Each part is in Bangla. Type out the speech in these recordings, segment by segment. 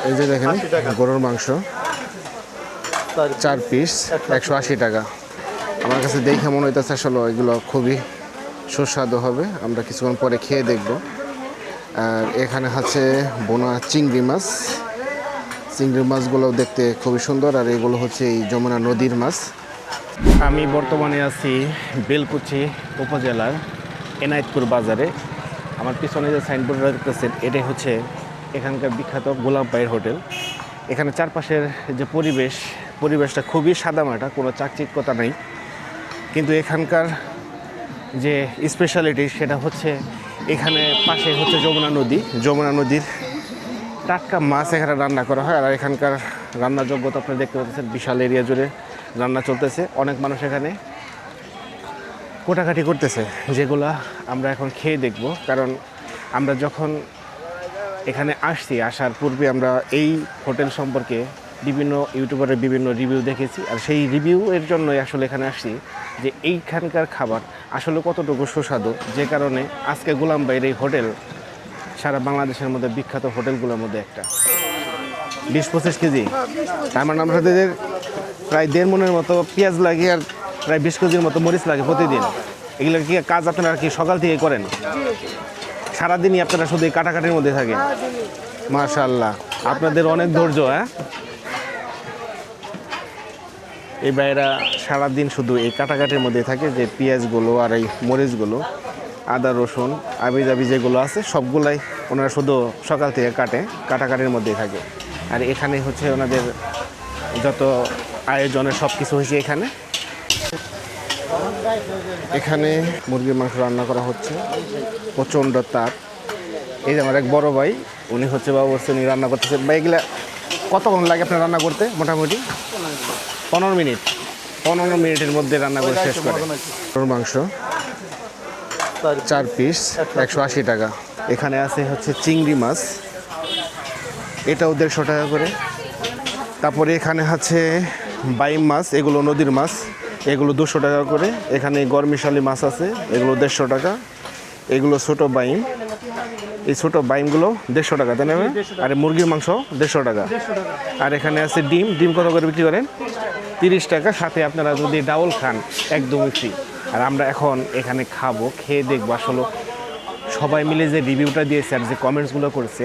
এই যে দেখেন গরুর মাংস 4 পিস 180 টাকা। আমার কাছে দেখে মনে হইতেছে আসলে এগুলো খুবই সুস্বাদু হবে। আমরা কিছুক্ষণ পরে খেয়ে দেখব। আর এখানে আছে বোনা চিংড়ি মাছ। চিংড়ি মাছগুলো দেখতে খুবই সুন্দর, আর এগুলো হচ্ছে এই যমুনা নদীর মাছ। আমি বর্তমানে আছি বেলকুচি উপজেলার এনায়েতপুর বাজারে। আমার পিছনে যে সাইনবোর্ডটা দেখতেছেন এটাই হচ্ছে এখানকার বিখ্যাত গোলাপ ভাইয়ের হোটেল। এখানে চারপাশের যে পরিবেশটা খুবই সাদামাটা, কোনো চাকচিক্যতা নেই। কিন্তু এখানকার যে স্পেশালিটি সেটা হচ্ছে এখানে পাশে হচ্ছে যমুনা নদীর টাটকা মাছ এখানে রান্না করা হয়। আর এখানকার রান্নার যোগ্যতা আপনি দেখতে পাচ্ছেন, বিশাল এরিয়া জুড়ে রান্না চলতেছে। অনেক মানুষ এখানে কোটাকাটি করতেছে, যেগুলা আমরা এখন খেয়ে দেখব। কারণ আমরা যখন এখানে আসার পূর্বে আমরা এই হোটেল সম্পর্কে বিভিন্ন ইউটিউবারের বিভিন্ন রিভিউ দেখেছি। আর সেই রিভিউ এর জন্যই আসলে এখানে আসছি যে এইখানকার খাবার আসলে কতটুকু সুস্বাদু, যে কারণে আজকে গোলাম ভাইয়ের এই হোটেল সারা বাংলাদেশের মধ্যে বিখ্যাত হোটেলগুলোর মধ্যে একটা। 20-25 কেজি, তার মানে আমাদের প্রায় 1.5 মনের মতো পেঁয়াজ লাগে, আর প্রায় 20 কেজির মতো মরিচ লাগে প্রতিদিন। এগুলো কি কাজ আপনারা কি সকাল থেকে করেন? সারাদিনই আপনারা শুধু এই কাটাকাটির মধ্যে থাকেন? মাশাআল্লাহ, আপনাদের অনেক ধৈর্য। হ্যাঁ, এই ভাইয়েরা সারাদিন শুধু এই কাটাকাটির মধ্যে থাকে, যে পেঁয়াজগুলো আর এই মরিচগুলো, আদা রসুন আবি যেগুলো আছে সবগুলাই ওনারা শুধু সকাল থেকে কাটাকাটির মধ্যেই থাকে। আর এখানে হচ্ছে ওনাদের যত আয়োজনের সব কিছু হয়েছে এখানে মুরগির মাংস রান্না করা হচ্ছে, প্রচণ্ড তাপ। এই যে আমার এক বড় ভাই, উনি হচ্ছে বাবু উনি রান্না করতেছেন। ভাই এগুলা কতক্ষণ লাগে আপনার রান্না করতে? মোটামুটি 15 মিনিট। 15 মিনিটের মধ্যে রান্না করে শেষ করে। গরুর মাংস 4 পিস 180 টাকা। এখানে আছে হচ্ছে চিংড়ি মাছ, এটাও 150 টাকা করে। তারপরে এখানে আছে বাইম মাছ, এগুলো নদীর মাছ, এগুলো 200 টাকা করে। এখানে গরমিশালি মাছ আছে, এগুলো 150 টাকা। এগুলো ছোটো বাইম, এই ছোটো বাইমগুলো 150 টাকা, তাই না? আর মুরগির মাংস 150 টাকা। আর এখানে আছে ডিম কত করে বিক্রি করেন? 30 টাকা। সাথে আপনারা যদি ডাউল খান একদমই ফ্রি। আর আমরা এখন এখানে খাবো, খেয়ে দেখবো আসলে সবাই মিলে যে রিভিউটা দিয়েছে আর যে কমেন্টসগুলো করেছে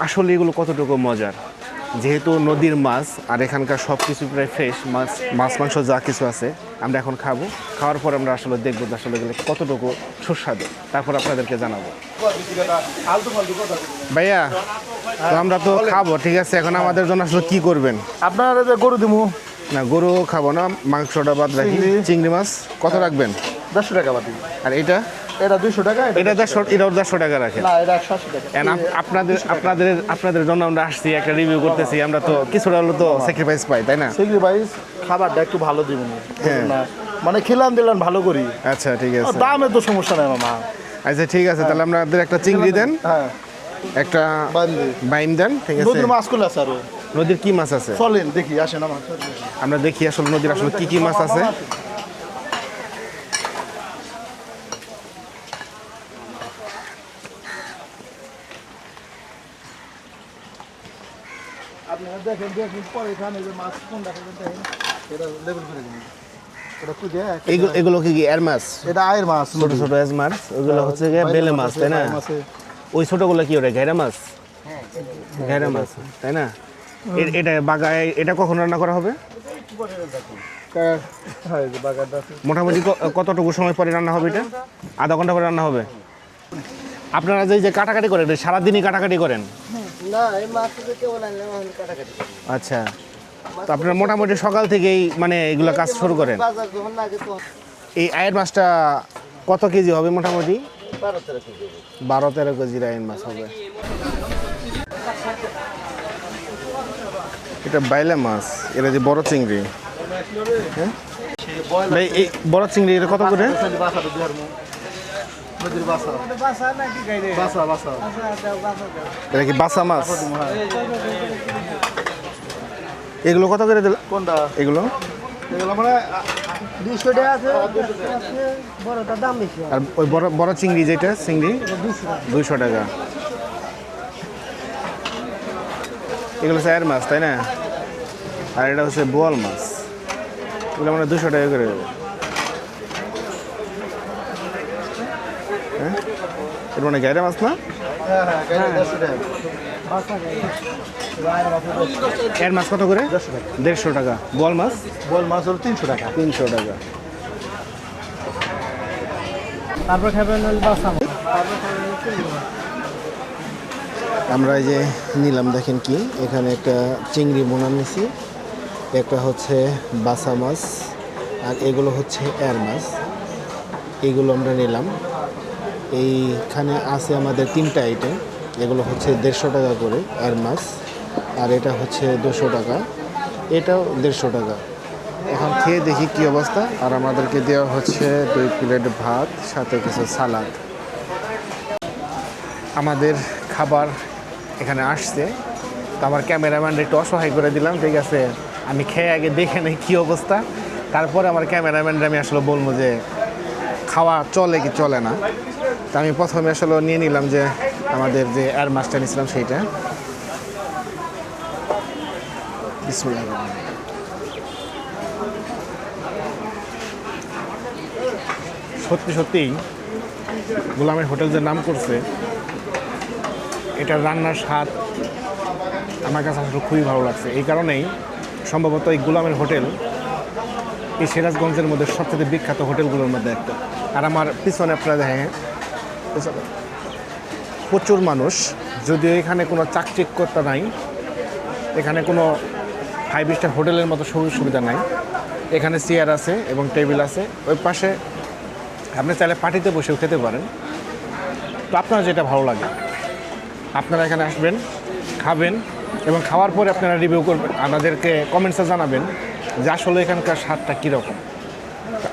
আসলে এগুলো কতটুকু মজার। যেহেতু নদীর মাছ আর এখানকার সব কিছু প্রায় ফ্রেশ মাছ মাংস যা কিছু আছে আমরা এখন খাবো। খাওয়ার পর আমরা আসলে দেখবো আসলে এগুলো কতটুকু সুস্বাদু, তারপর আপনাদেরকে জানাবো। ভাইয়া, তো আমরা তো খাবো, ঠিক আছে। এখন আমাদের জন্য আসলে কি করবেন? আপনারা যে গরু দিমু না, গরু খাবো না, মাংসটা বাদ রাখি। চিংড়ি মাছ কত রাখবেন? 150 টাকা বাটি। আর এটা 200 টাকা। এটা 150 টাকা রাখেন। না, এটা 180 টাকা। আপনাদের জন্য আমরা আসছি, একটা রিভিউ করতেছি। আমরা তো কিছুটা হলো তো স্যাক্রিফাইস পাই, তাই না? স্যাক্রিফাইস, খাবারটা একটু ভালো দিবেন। হ্যাঁ, মানে খেলাম দিলাম ভালো করি। আচ্ছা ঠিক আছে, দামে তো সমস্যা নাই মামা। আচ্ছা ঠিক আছে, তাহলে আপনাদের একটা চিংড়ি দেন, হ্যাঁ, একটা বাইম দেন, ঠিক আছে। নদীর মাছ গুলো আছে। আর নদীর কি মাছ আছে চলেন দেখি, আসেন আমার। আমরা দেখি আসলে নদীর আসলে কি মাছ আছে। আপনারা দেখেন পরে এখানে যে মাছ কোনটা দেখেন, এটা লেভেল করে দিন। এটা কি দেয়? এগুলো কি এর মাছ? এটা আয়ের মাছ, ছোট ছোট এর মাছ। ওগুলো হচ্ছে বেলে মাছ, তাই না? ওই ছোটগুলো কি ওটা ঘেরা মাছ? ঘেরা মাছ, তাই না? এটা বাগায়, এটা কখন রান্না করা হবে? মোটামুটি কতটুকু সময় পরে রান্না হবে? এটা আধা ঘন্টা পরে রান্না হবে। আপনারা যে কাটাকাটি করেন, সারাদিনই কাটাকাটি করেন? আচ্ছা, তো আপনারা মোটামুটি সকাল থেকেই মানে এগুলো কাজ শুরু করেন? এই আয়ের মাছটা কত কেজি হবে মোটামুটি? 12-13 কেজির আয়ের মাছ হবে। এটা বাইলা মাছ, এটা যে বড় চিংড়ি। ভাই এই বড় চিংড়ি এটা কত করে? এটা কি বাসা মাছ? এগুলো কত করে দিল? কোনটা? এগুলো মানে 200 টাকা আছে, বড়টার দাম বেশি। আর ওই বড় চিংড়ি যেটা চিংড়ি 200 টাকা। এগুলো হচ্ছে এর মাছ তাই না? আর এটা হচ্ছে বোয়াল মাছ, এগুলো আমরা 200 টাকা করে দেবো। হ্যাঁ, এটা মানে গাইরা মাছ না? হ্যাঁ হ্যাঁ, গাড়ি 100 টাকা। এর মাছ কত করে? 100 টাকা। 150 টাকা। বোয়াল মাছ বল মাছ হলো 300 টাকা। 300 টাকা। তারপর খাবেন বাসা। আমরা এই যে নিলাম, দেখেন কি এখানে একটা চিংড়ি বোনা নিছি, একটা হচ্ছে বাসা মাছ, আর এগুলো হচ্ছে এর মাছ। এগুলো আমরা নিলাম। এইখানে আছে আমাদের 3টা আইটেম। এগুলো হচ্ছে 150 টাকা করে এর মাছ, আর এটা হচ্ছে 200 টাকা, এটাও 150 টাকা। এখন খেয়ে দেখি কি অবস্থা। আর আমাদেরকে দেওয়া হচ্ছে 2 প্লেট ভাত, সাথে কিছু সালাদ। আমাদের খাবার এখানে আসছে, তো আমার ক্যামেরাম্যান একটু অসহায় করে দিলাম, ঠিক আছে আমি খেয়ে আগে দেখে নেই কী অবস্থা, তারপরে আমার ক্যামেরাম্যানরা আমি আসলে বলবো যে খাওয়া চলে কি চলে না। তো আমি প্রথমে আসলে নিয়ে নিলাম যে আমাদের যে এর মাছটা নিয়েছিলাম সেইটা। বিসমিল্লাহির রহমানির রহিম। সত্যি সত্যিই গোলামের হোটেল যে নাম করছে, এটার রান্নার স্বাদ আমার কাছে আসলে খুবই ভালো লাগছে। এই কারণেই সম্ভবত এই গোলামের হোটেল এই সিরাজগঞ্জের মধ্যে সবচেয়ে বিখ্যাত হোটেলগুলোর মধ্যে একটা। আর আমার পিছনে আপনারা দেখেন প্রচুর মানুষ, যদিও এখানে কোনো চাকচিক্যতা নাই, এখানে কোনো 5 স্টার হোটেলের মতো সুযোগ সুবিধা নাই। এখানে চেয়ার আছে এবং টেবিল আছে, ওই পাশে আপনি চাইলে পার্টিতে বসেও খেতে পারেন। তো আপনার যেটা ভালো লাগে আপনারা এখানে আসবেন, খাবেন, এবং খাওয়ার পরে আপনারা রিভিউ করবেন, আমাদেরকে কমেন্টসে জানাবেন যে আসলে এখানকার স্বাদটা কীরকম।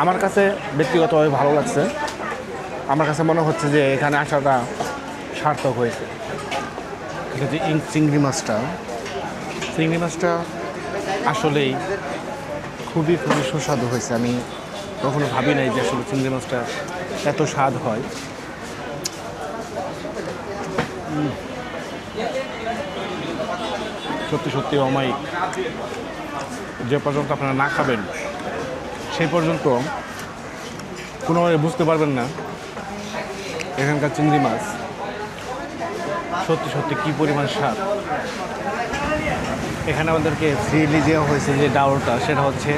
আমার কাছে ব্যক্তিগতভাবে ভালো লাগছে, আমার কাছে মনে হচ্ছে যে এখানে আসাটা সার্থক হয়েছে। ঠিক আছে, চিংড়ি মাছটা আসলেই খুবই খুবই সুস্বাদু হয়েছে। আমি কখনো ভাবি নাই যে আসলে চিংড়ি মাছটা এত স্বাদ হয়। সত্যি সত্যি অমায়িক। যে পর্যন্ত আপনারা না খাবেন সেই পর্যন্ত কোনোভাবে বুঝতে পারবেন না এখানকার চিংড়ি মাছ সত্যি সত্যি কী পরিমাণ স্বাদ। এখানে আমাদেরকে ফ্রিলি দেওয়া হয়েছে যে ডাউলটা, সেটা হচ্ছে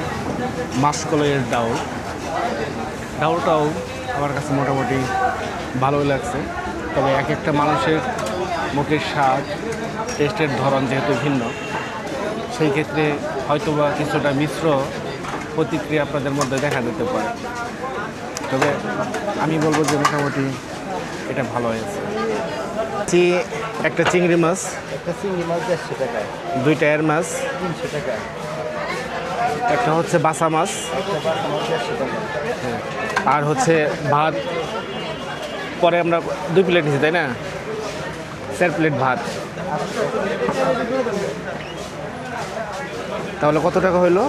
মাসকলাইয়ের ডাউলটাও আমার কাছে মোটামুটি ভালোই লাগছে। তবে এক একটা মানুষের মুখের স্বাদ, টেস্টের ধরন যেহেতু ভিন্ন, সেই ক্ষেত্রে হয়তোবা কিছুটা মিশ্র প্রতিক্রিয়া আপনাদের মধ্যে দেখা যেতে পারে। তবে আমি বলবো যে মোটামুটি এটা ভালো হয়েছে। একটা চিংড়ি মাছ, একটা চিংড়ি মাছ 150 টাকা, 2টা এর মাছ 300 টাকা, একটা হচ্ছে বাসা মাছ, একটা বাসা মাছ 150 টাকা। আর হচ্ছে ভাত। পরে আমরা 2 প্লেট নিয়েছি তাই না? 4 প্লেট ভাত। তাহলে কত টাকা হইলো?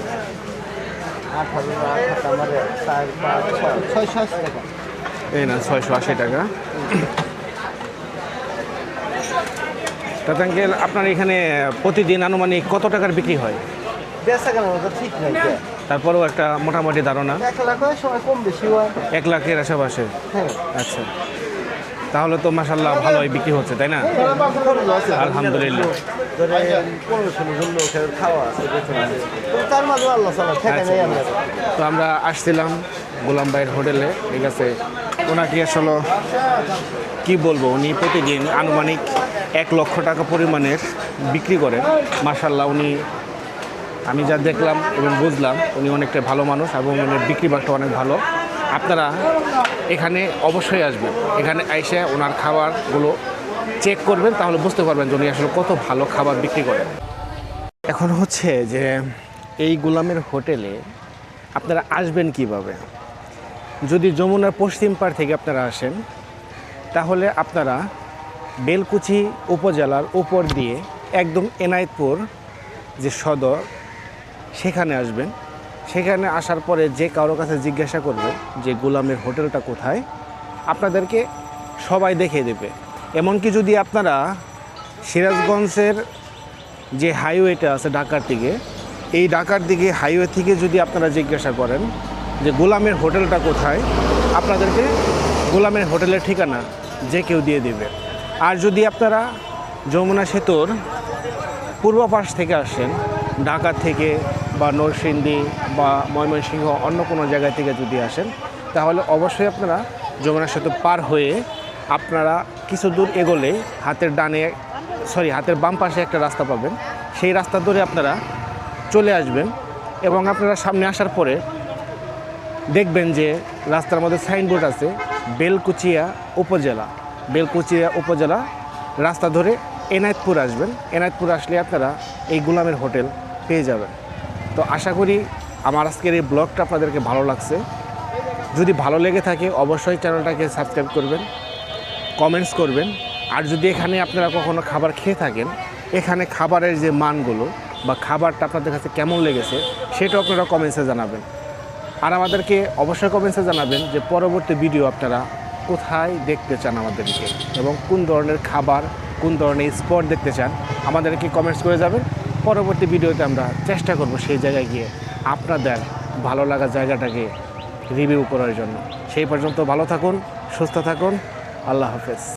680 টাকা। এই না, 680 টাকা। তাতাঙ্কেল, আপনার এখানে প্রতিদিন আনুমানিক কত টাকার বিক্রি হয়? বেচা কেনার মতো ঠিক নাই। তারপরেও একটা মোটামুটি ধারণা 1 লাখ হয়, সময় কম বেশি হয়। 1 লাখের আশেপাশে। হ্যাঁ, আচ্ছা, তাহলে তো মাশাআল্লাহ ভালোই বিক্রি হচ্ছে তাই না? আলহামদুলিল্লাহ। ধরে 15-16 জন লোকের খাওয়া আছে, বেতন আছে। তো তার মাঝে আল্লাহ সালা ঠেকা নেই আমরা। তো আমরা আসছিলাম গোলাম ভাইয়ের হোটেলে, ঠিক আছে। ওনাকে আসলে কি বলবো, উনি প্রতিদিন আনুমানিক 1 লক্ষ টাকা পরিমাণের বিক্রি করেন। মাশাআল্লাহ, উনি আমি যা দেখলাম এবং বুঝলাম উনি অনেকটা ভালো মানুষ এবং ওনার বিক্রি বাট্টা অনেক ভালো। আপনারা এখানে অবশ্যই আসবেন, এখানে এসে ওনার খাবারগুলো চেক করবেন, তাহলে বুঝতে পারবেন যে উনি আসলে কত ভালো খাবার বিক্রি করেন। এখন হচ্ছে যে এই গোলামের হোটেলে আপনারা আসবেন কিভাবে। যদি যমুনার পশ্চিম পাড় থেকে আপনারা আসেন, তাহলে আপনারা বেলকুচি উপজেলার উপর দিয়ে একদম এনায়েতপুর যে সদর, সেখানে আসবেন। সেখানে আসার পরে যে কারো কাছে জিজ্ঞাসা করবে যে গোলামের হোটেলটা কোথায়, আপনাদেরকে সবাই দেখিয়ে দেবে। এমনকি যদি আপনারা সিরাজগঞ্জের যে হাইওয়েটা আছে ঢাকার দিকে, এই ঢাকার দিকে হাইওয়ে থেকে যদি আপনারা জিজ্ঞাসা করেন যে গোলামের হোটেলটা কোথায়, আপনাদেরকে গোলামের হোটেলের ঠিকানা যে কেউ দিয়ে দেবে। আর যদি আপনারা যমুনা সেতুর পূর্ব পাশ থেকে আসেন, ঢাকা থেকে বা নরসিংদী বা ময়মনসিংহ অন্য কোনো জায়গা থেকে যদি আসেন, তাহলে অবশ্যই আপনারা যমুনা সেতু পার হয়ে আপনারা কিছু দূর এগোলে হাতের বাম পাশে একটা রাস্তা পাবেন। সেই রাস্তা ধরে আপনারা চলে আসবেন এবং আপনারা সামনে আসার পরে দেখবেন যে রাস্তার মধ্যে সাইনবোর্ড আছে বেলকুচিয়া উপজেলা। রাস্তা ধরে এনায়েতপুর আসবেন। এনায়েতপুর আসলে আপনারা এই গোলামের হোটেল পেয়ে যাবেন। তো আশা করি আমার আজকের এই ব্লগটা আপনাদেরকে ভালো লাগছে। যদি ভালো লেগে থাকে অবশ্যই চ্যানেলটাকে সাবস্ক্রাইব করবেন, কমেন্টস করবেন। আর যদি এখানে আপনারা কখনো খাবার খেয়ে থাকেন, এখানে খাবারের যে মানগুলো বা খাবারটা আপনাদের কাছে কেমন লেগেছে সেটাও আপনারা কমেন্টসে জানাবেন। আর আমাদেরকে অবশ্যই কমেন্টসে জানাবেন যে পরবর্তী ভিডিও আপনারা কোথায় দেখতে চান আমাদেরকে, এবং কোন ধরনের খাবার, কোন ধরনের স্পট দেখতে চান আমাদেরকে কমেন্টস করে যাবেন। পরবর্তী ভিডিওতে আমরা চেষ্টা করব সেই জায়গায় গিয়ে আপনাদের ভালো লাগা জায়গাটাকে রিভিউ করার জন্য। সেই পর্যন্ত ভালো থাকুন, সুস্থ থাকুন, আল্লাহ হাফেজ।